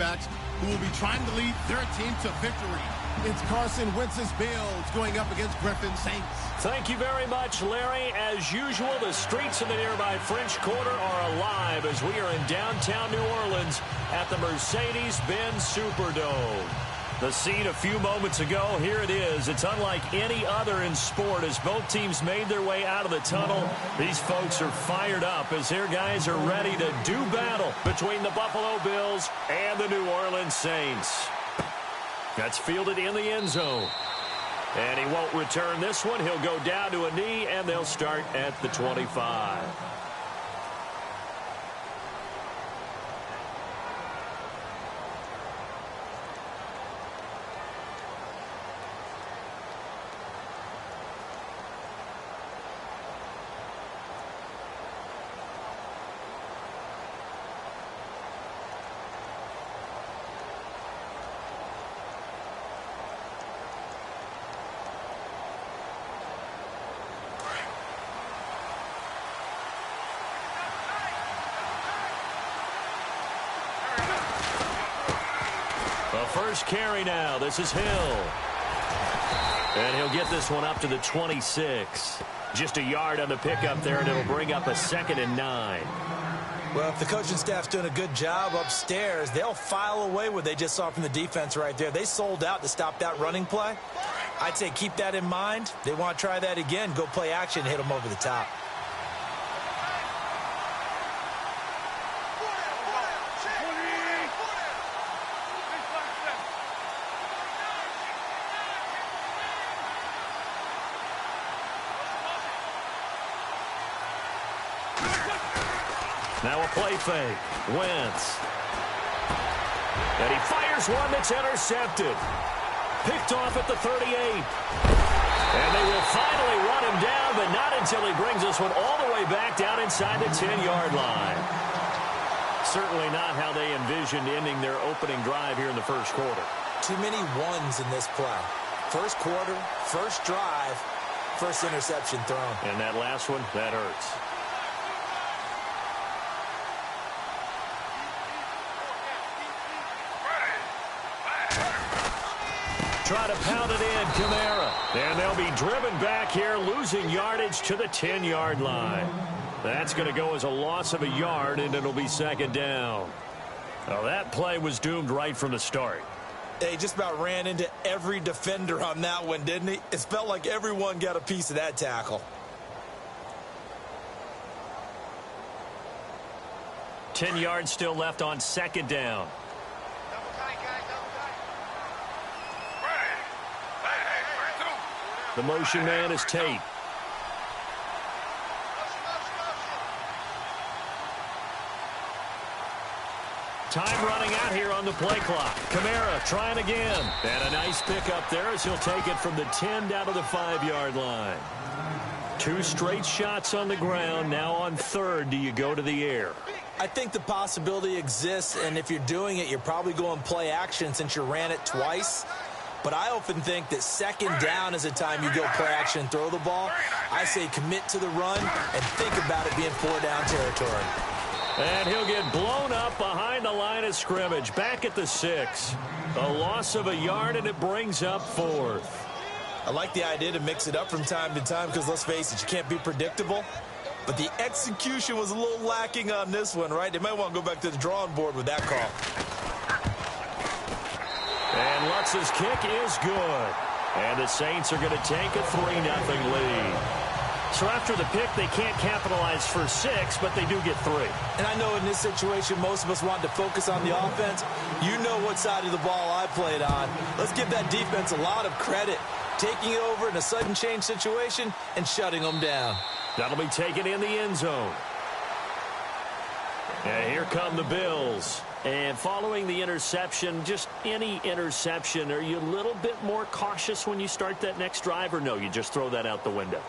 quarterbacks who will be trying to lead their team to victory. It's Carson Wentz's Bills going up against Griffin Saints. Thank you very much, Larry. As usual, the streets of the nearby French Quarter are alive as we are in downtown New Orleans at the Mercedes-Benz Superdome. The scene a few moments ago, here it is. It's unlike any other in sport as both teams made their way out of the tunnel. These folks are fired up as their guys are ready to do battle between the Buffalo Bills and the New Orleans Saints. That's fielded in the end zone. And he won't return this one. He'll go down to a knee, and they'll start at the 25. First carry now. This is Hill. And he'll get this one up to the 26. Just a yard on the pickup there, and it'll bring up a 2nd and 9. Well, if the coaching staff's doing a good job upstairs, they'll file away what they just saw from the defense right there. They sold out to stop that running play. I'd say keep that in mind. They want to try that again. Go play action, hit them over the top. Now a play fake. Wentz. And he fires one that's intercepted. Picked off at the 38. And they will finally run him down, but not until he brings this one all the way back down inside the 10-yard line. Certainly not how they envisioned ending their opening drive here in the first quarter. Too many ones in this play. First quarter, first drive, first interception thrown. And that last one, that hurts. Try to pound it in, Kamara. And they'll be driven back here, losing yardage to the 10-yard line. That's going to go as a loss of a yard, and it'll be 2nd down. Well, that play was doomed right from the start. He just about ran into every defender on that one, didn't he? It felt like everyone got a piece of that tackle. 10 yards still left on 2nd down. The motion man is Tate. Time running out here on the play clock. Kamara trying again. And a nice pickup there as he'll take it from the 10 down to the 5-yard line. 2 straight shots on the ground. Now on 3rd, do you go to the air? I think the possibility exists, and if you're doing it, you're probably going play action since you ran it twice. But I often think that 2nd down is a time you go play action and throw the ball. I say commit to the run and think about it being 4-down territory. And he'll get blown up behind the line of scrimmage. Back at the 6. A loss of a yard, and it brings up 4th. I like the idea to mix it up from time to time because, let's face it, you can't be predictable. But the execution was a little lacking on this one, right? They might want to go back to the drawing board with that call. And Lutz's kick is good. And the Saints are going to take a 3-0 lead. So after the pick, they can't capitalize for 6, but they do get 3. And I know in this situation, most of us want to focus on the offense. You know what side of the ball I played on. Let's give that defense a lot of credit. Taking it over in a sudden change situation and shutting them down. That'll be taken in the end zone. And here come the Bills. And following the interception, just any interception, are you a little bit more cautious when you start that next drive, or no, you just throw that out the window?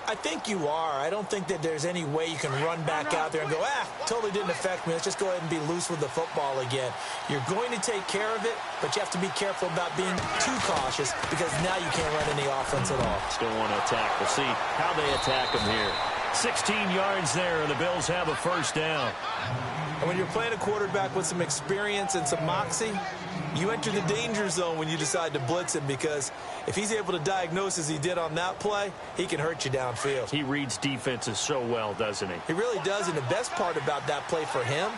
I think you are. I don't think that there's any way you can run back out there and go, totally didn't affect me. Let's just go ahead and be loose with the football again. You're going to take care of it, but you have to be careful about being too cautious because now you can't run any offense at all. Still want to attack. We'll see how they attack them here. 16 yards there, and the Bills have a 1st down. And when you're playing a quarterback with some experience and some moxie, you enter the danger zone when you decide to blitz him, because if he's able to diagnose as he did on that play, he can hurt you downfield. He reads defenses so well, doesn't he? He really does, and the best part about that play for him,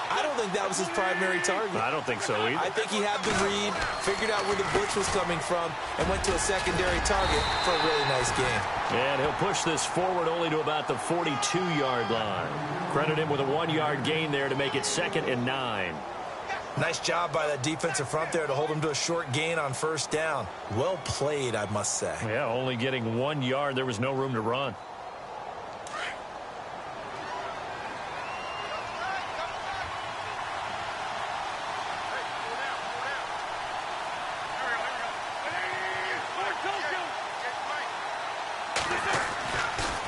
I don't think that was his primary target. I don't think so either. I think he had the read, figured out where the blitz was coming from, and went to a secondary target for a really nice game. And he'll push this forward only to about the 42-yard line. Credit him with a 1-yard gain there to make it 2nd and 9. Nice job by that defensive front there to hold him to a short gain on first down. Well played, I must say. Yeah, only getting 1 yard. There was no room to run.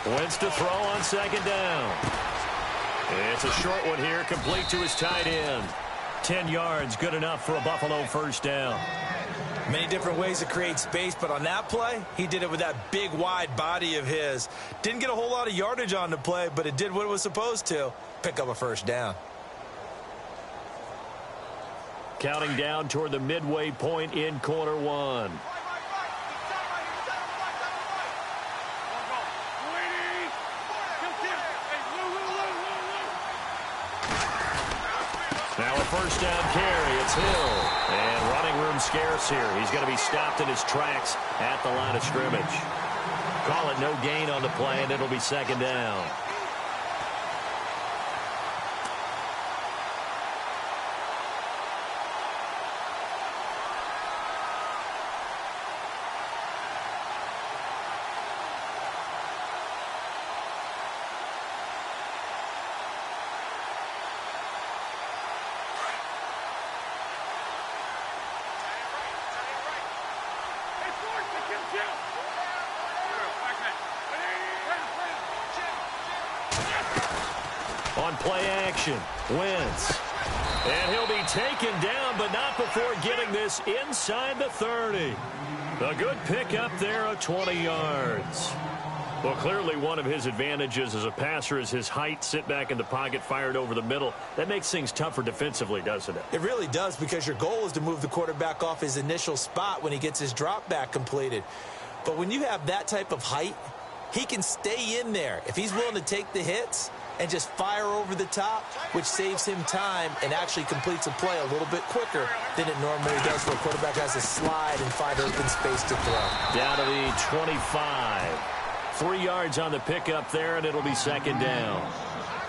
Wentz to throw on 2nd down. It's a short one here, complete to his tight end. 10 yards, good enough for a Buffalo first down. Many different ways to create space, but on that play, he did it with that big, wide body of his. Didn't get a whole lot of yardage on the play, but it did what it was supposed to, pick up a first down. Counting down toward the midway point in quarter 1. Now a first down carry. It's Hill. And running room scarce here. He's going to be stopped in his tracks at the line of scrimmage. Call it no gain on the play, and it'll be 2nd down. On play action, Wentz. And he'll be taken down, but not before getting this inside the 30. A good pickup there of 20 yards. Well, clearly one of his advantages as a passer is his height. Sit back in the pocket, fired over the middle. That makes things tougher defensively, doesn't it? It really does, because your goal is to move the quarterback off his initial spot when he gets his drop back completed. But when you have that type of height, he can stay in there if he's willing to take the hits and just fire over the top, which saves him time and actually completes a play a little bit quicker than it normally does for a quarterback who has to slide and find open space to throw. Down to the 25. 3 yards on the pickup there, and it'll be 2nd down.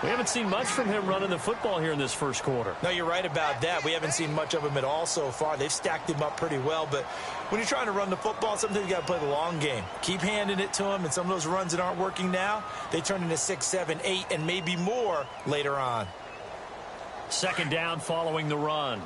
We haven't seen much from him running the football here in this first quarter. No, you're right about that. We haven't seen much of him at all so far. They've stacked him up pretty well, but when you're trying to run the football, sometimes you got to play the long game. Keep handing it to him, and some of those runs that aren't working now, they turn into 6, 7, 8, and maybe more later on. 2nd down following the run.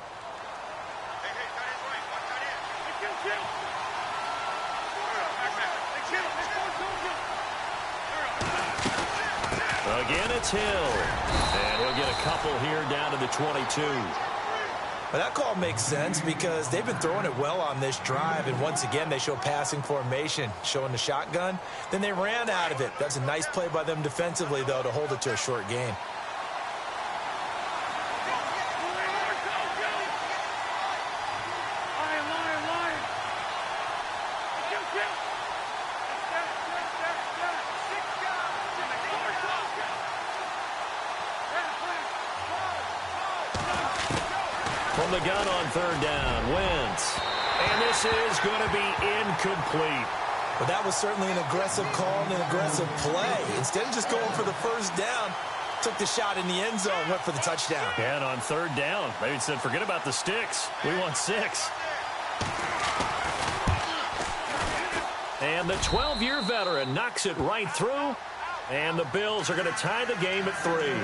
Again, it's Hill. And he'll get a couple here down to the 22. Well, that call makes sense because they've been throwing it well on this drive, and once again they show passing formation, showing the shotgun. Then they ran out of it. That's a nice play by them defensively, though, to hold it to a short gain. From the gun on 3rd down, Wentz. And this is going to be incomplete. But that was certainly an aggressive call and an aggressive play. Instead of just going for the first down, took the shot in the end zone, went for the touchdown. And on 3rd down, they said, forget about the sticks. We want 6. And the 12-year veteran knocks it right through. And the Bills are going to tie the game at 3.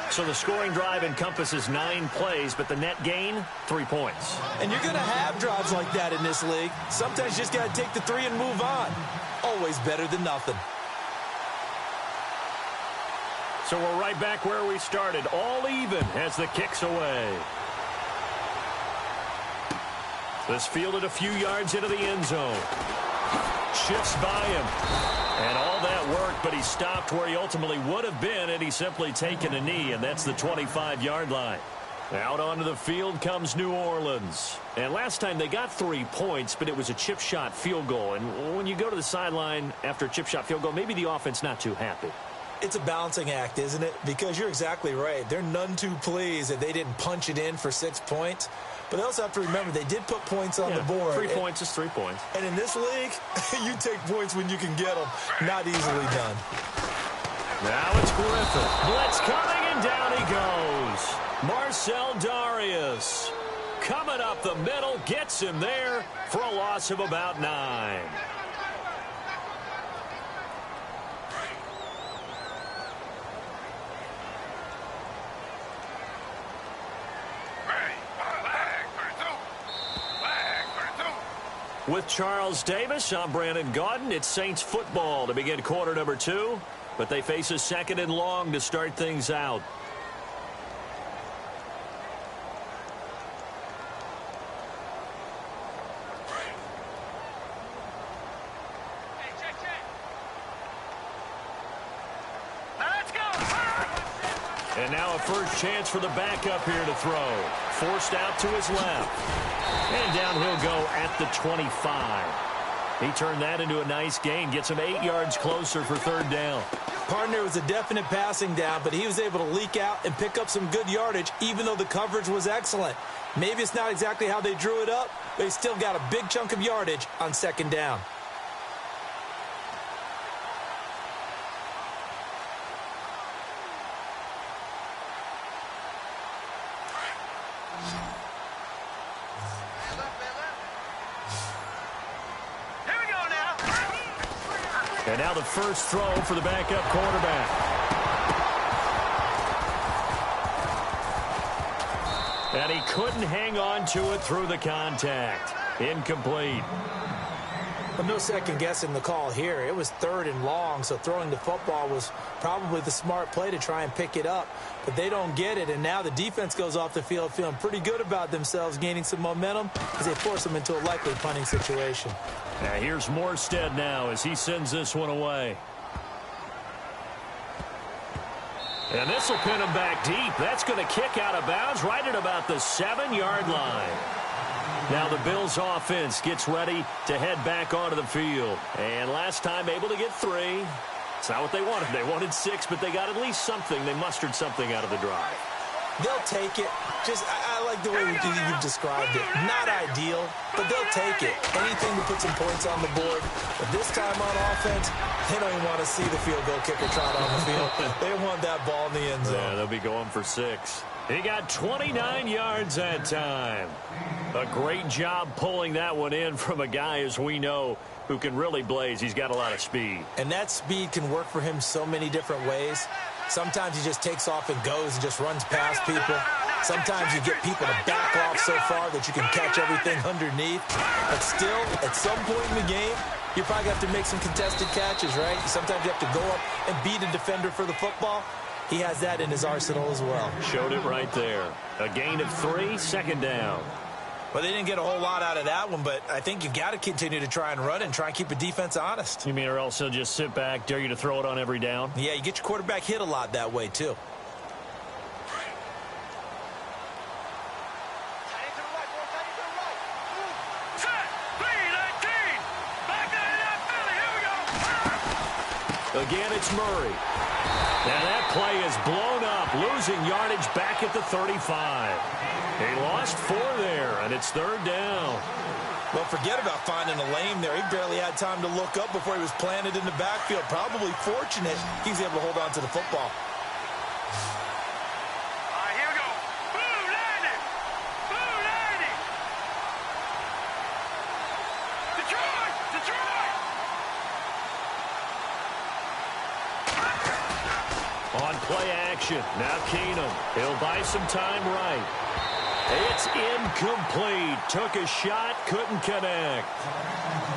So the scoring drive encompasses 9 plays, but the net gain, 3 points. And you're going to have drives like that in this league. Sometimes you just got to take the 3 and move on. Always better than nothing. So we're right back where we started, all even as the kick's away. This fielded a few yards into the end zone. Shifts by him. And all that work, but he stopped where he ultimately would have been, and he's simply taken a knee, and that's the 25-yard line. Out onto the field comes New Orleans. And last time they got 3 points, but it was a chip shot field goal. And when you go to the sideline after a chip shot field goal, maybe the offense not too happy. It's a balancing act, isn't it? Because you're exactly right. They're none too pleased that they didn't punch it in for 6 points. But they also have to remember they did put points on the board. 3 points is 3 points. And in this league, you take points when you can get them. Not easily done. Now it's Griffin. Blitz coming, and down he goes. Marcel Darius coming up the middle, gets him there for a loss of about 9. With Charles Davis, I'm Brandon Gaudin. It's Saints football to begin quarter number 2, but they face a 2nd and long to start things out. And now a first chance for the backup here to throw. Forced out to his left. And down he'll go at the 25. He turned that into a nice gain. Gets him 8 yards closer for 3rd down. Partner was a definite passing down, but he was able to leak out and pick up some good yardage, even though the coverage was excellent. Maybe it's not exactly how they drew it up, but he still got a big chunk of yardage on 2nd down. And now the first throw for the backup quarterback. And he couldn't hang on to it through the contact. Incomplete. But no second guessing the call here. It was 3rd and long, so throwing the football was probably the smart play to try and pick it up. But they don't get it, and now the defense goes off the field feeling pretty good about themselves, gaining some momentum as they force them into a likely punting situation. Now here's Morstead now as he sends this one away. And this will pin him back deep. That's going to kick out of bounds right at about the 7-yard line. Now the Bills offense gets ready to head back onto the field. And last time able to get 3. It's not what they wanted. They wanted 6, but they got at least something. They mustered something out of the drive. They'll take it. I like the way you've described it. Not ideal, but they'll take it. Anything to put some points on the board. But this time on offense, they don't even want to see the field goal kicker trot on the field. They want that ball in the end zone. Yeah, they'll be going for 6. He got 29 yards that time. A great job pulling that one in from a guy, as we know, who can really blaze. He's got a lot of speed. And that speed can work for him so many different ways. Sometimes he just takes off and goes and just runs past people. Sometimes you get people to back off so far that you can catch everything underneath. But still, at some point in the game, you probably have to make some contested catches, right? Sometimes you have to go up and beat a defender for the football. He has that in his arsenal as well. Showed it right there. A gain of 3, 2nd down. Well, they didn't get a whole lot out of that one, but I think you got to continue to try and run and try and keep the defense honest. You mean or else he'll just sit back, dare you to throw it on every down? Yeah, you get your quarterback hit a lot that way, too. Again, it's Murray. And that play is blown up, losing yardage back at the 35. He lost 4 there, and it's 3rd down. Well, forget about finding a lane there. He barely had time to look up before he was planted in the backfield. Probably fortunate he's able to hold on to the football. Here we go. Blue 90. Blue 90. Detroit! Detroit! On play action, now Keenum. He'll buy some time right. It's incomplete. Took a shot, couldn't connect.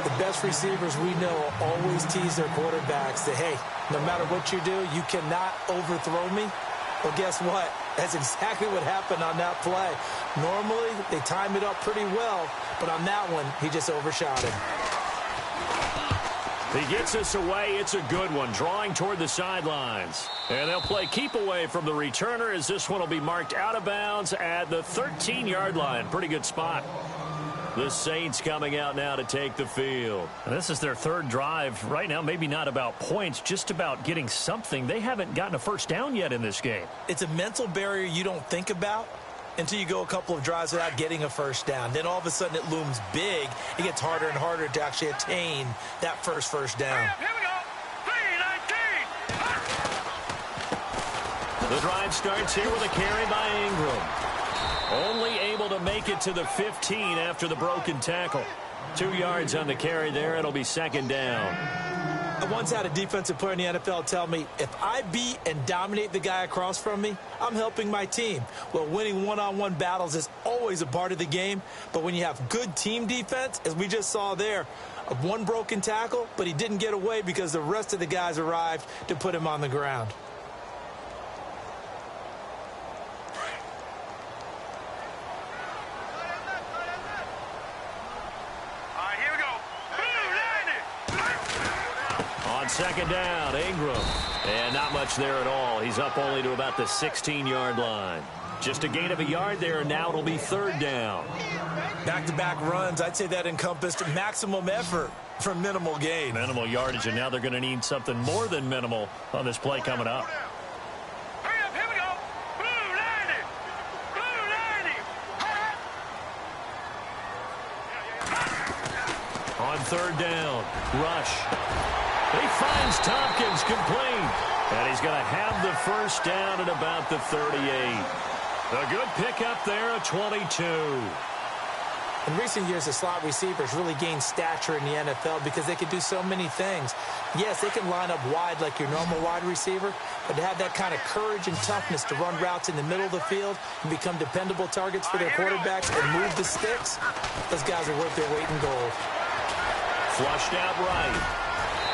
The best receivers we know always tease their quarterbacks that, hey, no matter what you do, you cannot overthrow me. Well, guess what? That's exactly what happened on that play. Normally, they time it up pretty well, but on that one, he just overshot him. He gets us away. It's a good one, drawing toward the sidelines. And they'll play keep away from the returner as this one will be marked out of bounds at the 13-yard line. Pretty good spot. The Saints coming out now to take the field. And this is their third drive. Right now, maybe not about points, just about getting something. They haven't gotten a first down yet in this game. It's a mental barrier you don't think about until you go a couple of drives without getting a first down. Then all of a sudden it looms big. It gets harder and harder to actually attain that first down. Here we go. 3-19. The drive starts here with a carry by Ingram. Only able to make it to the 15 after the broken tackle. 2 yards on the carry there. It'll be second down. I once had a defensive player in the NFL tell me, if I beat and dominate the guy across from me, I'm helping my team. Well, winning one-on-one battles is always a part of the game, but when you have good team defense, as we just saw there, one broken tackle, but he didn't get away because the rest of the guys arrived to put him on the ground. Second down, Ingram. And not much there at all. He's up only to about the 16-yard line. Just a gain of a yard there, and now it'll be third down. Back-to-back runs, I'd say that encompassed maximum effort for minimal gain. Minimal yardage, and now they're going to need something more than minimal on this play coming up. Hurry up, here we go. Blue 90. On third down, rush. He finds Tompkins complete. And he's going to have the first down at about the 38. A good pickup there at 22. In recent years, the slot receivers really gained stature in the NFL because they can do so many things. Yes, they can line up wide like your normal wide receiver, but to have that kind of courage and toughness to run routes in the middle of the field and become dependable targets for their quarterbacks and move the sticks, those guys are worth their weight in gold. Flushed out right.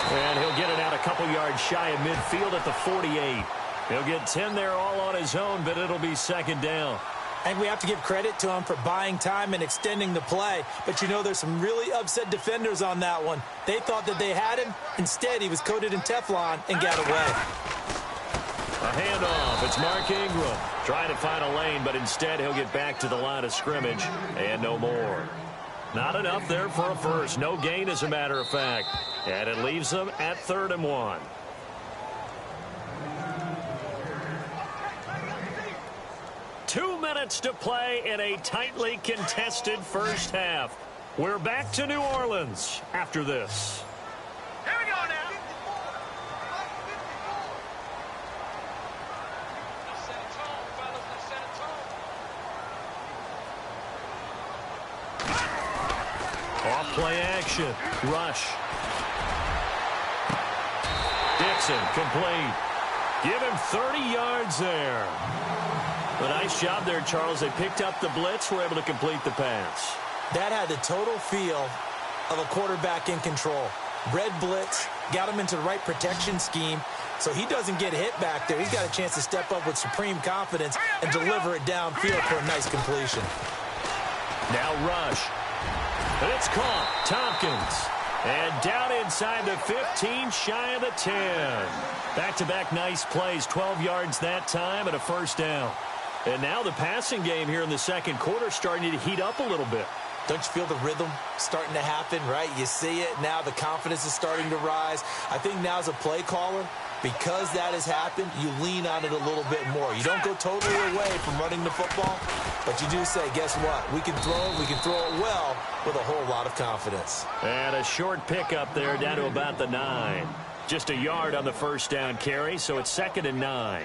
And he'll get it out a couple yards shy of midfield at the 48. He'll get 10 there all on his own, but it'll be second down. And we have to give credit to him for buying time and extending the play. But you know, there's some really upset defenders on that one. They thought that they had him. Instead, he was coated in Teflon and got away. A handoff. It's Mark Ingram trying to find a lane, but instead he'll get back to the line of scrimmage and no more. Not enough there for a first. No gain, as a matter of fact. And it leaves them at 3rd and 1. Two minutes to play in a tightly contested first half. We're back to New Orleans after this. Here we go now. Off play action. Rush. Dixon complete. Give him 30 yards there. A nice job there, Charles. They picked up the blitz, were able to complete the pass. That had the total feel of a quarterback in control. Red blitz, got him into the right protection scheme, so he doesn't get hit back there. He's got a chance to step up with supreme confidence and deliver it downfield for a nice completion. Now rush. And it's caught. Tompkins. And down inside the 15, shy of the 10. Back-to-back nice plays, 12 yards that time and a first down. And now the passing game here in the second quarter starting to heat up a little bit. Don't you feel the rhythm starting to happen, right? You see it now. The confidence is starting to rise. I think now as a play caller, because that has happened, you lean on it a little bit more. You don't go totally away from running the football, but you do say, guess what? We can throw it. We can throw it well with a whole lot of confidence. And a short pickup there down to about the 9. Just a yard on the first down carry, so it's 2nd and 9.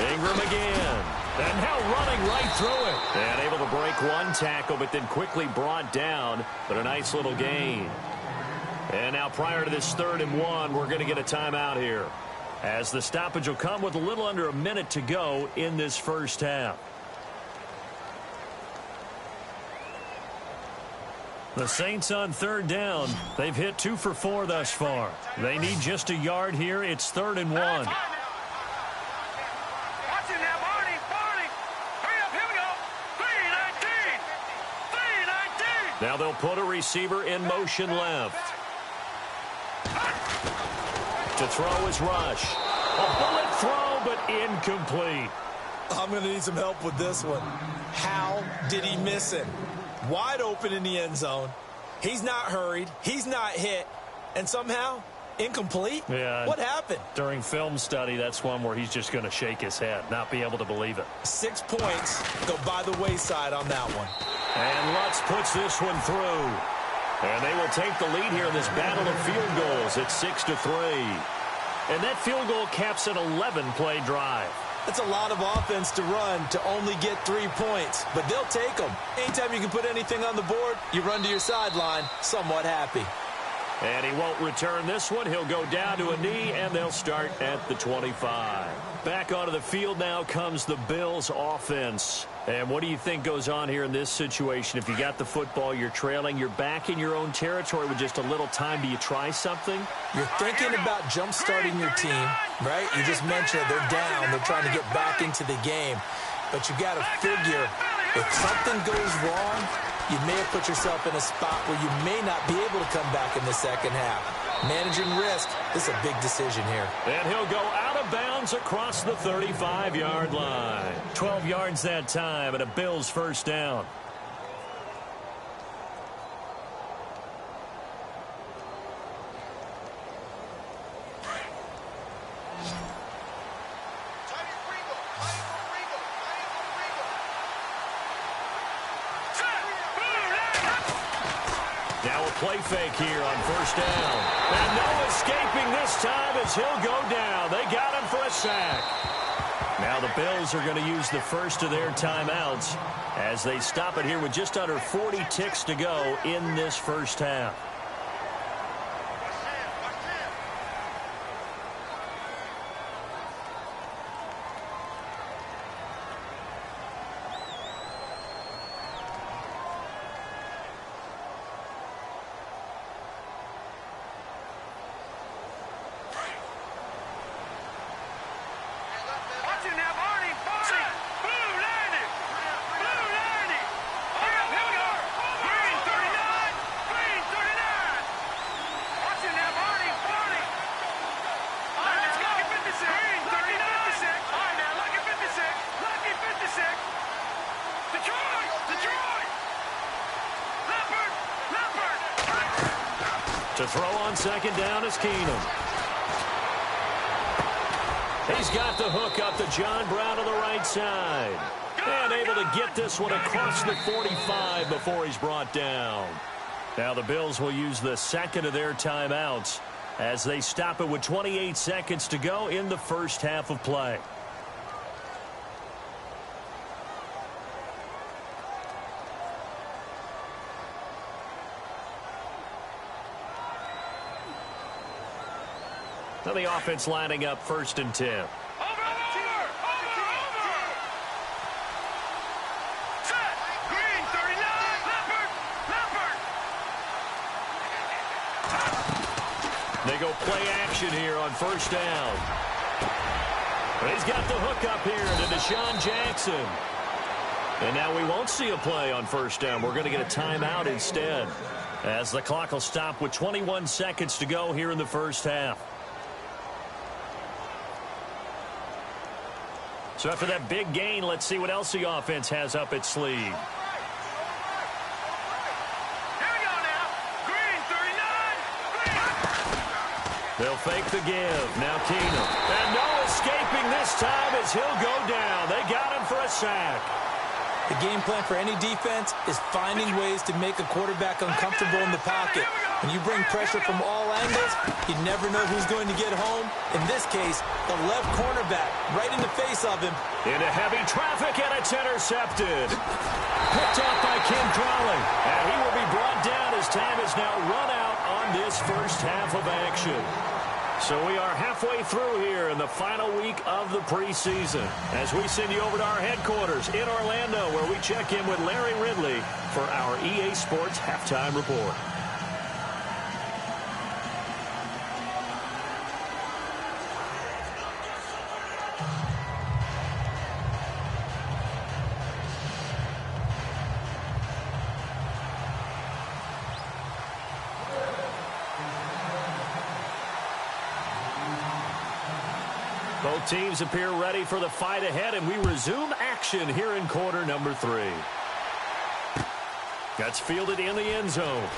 Ingram again. And now running right through it. And able to break one tackle, but then quickly brought down. But a nice little gain. And now prior to this 3rd and 1, we're going to get a timeout here, as the stoppage will come with a little under a minute to go in this first half. The Saints on third down. They've hit 2 for 4 thus far. They need just a yard here. It's 3rd and 1. Watch it now, Barney. Hurry up, here we go. 3-19. 3-19. Now they'll put a receiver in motion left. To throw is Rush. A bullet throw, but incomplete. I'm going to need some help with this one. How did he miss him? Wide open in the end zone. He's not hurried. He's not hit. And somehow, incomplete? Yeah. What happened? During film study, that's one where he's just going to shake his head, not be able to believe it. 6 points go by the wayside on that one. And Lutz puts this one through. And they will take the lead here in this battle of field goals at 6-3. And that field goal caps an 11-play drive. That's a lot of offense to run to only get 3 points, but they'll take them. Anytime you can put anything on the board, you run to your sideline somewhat happy. And he won't return this one. He'll go down to a knee, and they'll start at the 25. Back onto the field now comes the Bills offense. And what do you think goes on here in this situation? If you got the football, you're trailing, you're back in your own territory with just a little time. Do you try something? You're thinking about jump-starting your team, right? You just mentioned they're down. They're trying to get back into the game. But you got to figure if something goes wrong, you may have put yourself in a spot where you may not be able to come back in the second half. Managing risk, this is a big decision here. And he'll go out of bounds across the 35-yard line. 12 yards that time and a Bills first down. Now a play fake here on first down. And no escaping this time as he'll go down. They got him for a sack. Now the Bills are going to use the first of their timeouts as they stop it here with just under 40 ticks to go in this first half. To throw on second down is Keenum. He's got the hook up to John Brown on the right side. And able to get this one across the 45 before he's brought down. Now the Bills will use the second of their timeouts as they stop it with 28 seconds to go in the first half of play. Now the offense lining up 1st and 10. Over. Set. Green, 39. Leopard. They go play action here on first down. He's got the hook up here to Deshaun Jackson. And now we won't see a play on first down. We're going to get a timeout instead, as the clock will stop with 21 seconds to go here in the first half. So after that big gain, let's see what else the offense has up its sleeve. Here we go now. Green, 39. They'll fake the give. Now Keenum. And no escaping this time as he'll go down. They got him for a sack. The game plan for any defense is finding ways to make a quarterback uncomfortable in the pocket. When you bring pressure from all angles, you never know who's going to get home. In this case, the left cornerback right in the face of him. Into heavy traffic, and it's intercepted. Picked off by Kim Crowley. And he will be brought down as time is now run out on this first half of action. So we are halfway through here in the final week of the preseason as we send you over to our headquarters in Orlando, where we check in with Larry Ridley for our EA Sports Halftime Report. Both teams appear ready for the fight ahead, and we resume action here in quarter number 3. That's fielded in the end zone.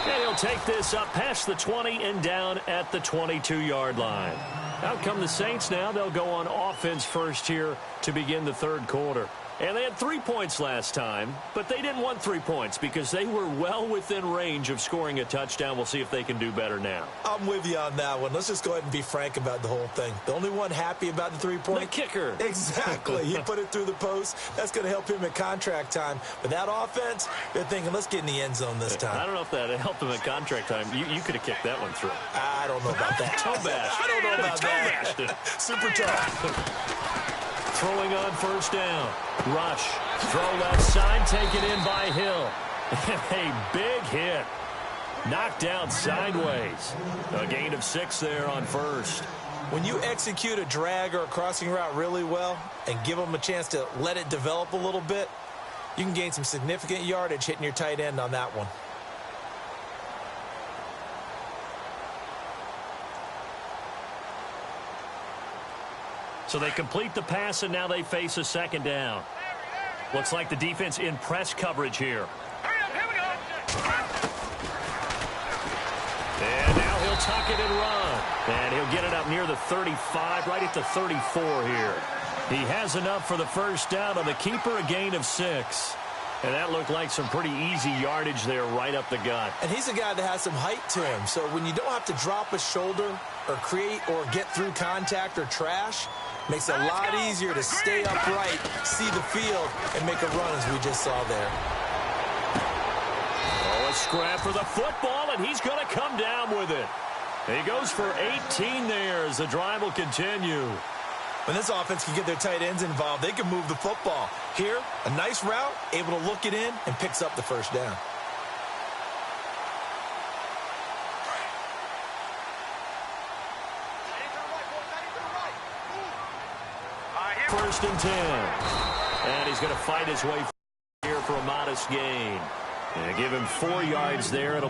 And he'll take this up past the 20 and down at the 22-yard line. Out come the Saints now. They'll go on offense first here to begin the third quarter. And they had 3 points last time, but they didn't want 3 points because they were well within range of scoring a touchdown. We'll see if they can do better now. I'm with you on that one. Let's just go ahead and be frank about the whole thing. The only one happy about the 3-point? The kicker. Exactly. He put it through the post. That's going to help him at contract time. But that offense, they're thinking, let's get in the end zone this time. I don't know if that helped him at contract time. You could have kicked that one through. I don't know about that. Toe bash. I don't know about that. Super tough. Throwing on first down. Rush. Throw left side, taken in by Hill. A big hit. Knocked down sideways. A gain of 6 there on first. When you execute a drag or a crossing route really well and give them a chance to let it develop a little bit, you can gain some significant yardage hitting your tight end on that one. So they complete the pass, and now they face a second down. Looks like the defense in press coverage here. And now he'll tuck it and run. And he'll get it up near the 35, right at the 34 here. He has enough for the first down on the keeper, a gain of 6. And that looked like some pretty easy yardage there right up the gut. And he's a guy that has some height to him. So when you don't have to drop a shoulder or create or get through contact or trash, makes it a lot easier to stay upright, see the field, and make a run as we just saw there. Oh, a scrap for the football, and he's going to come down with it. He goes for 18 there as the drive will continue. When this offense can get their tight ends involved, they can move the football. Here, a nice route, able to look it in, and picks up the first down. First and 10. And he's going to fight his way here for a modest gain. And give him 4 yards there.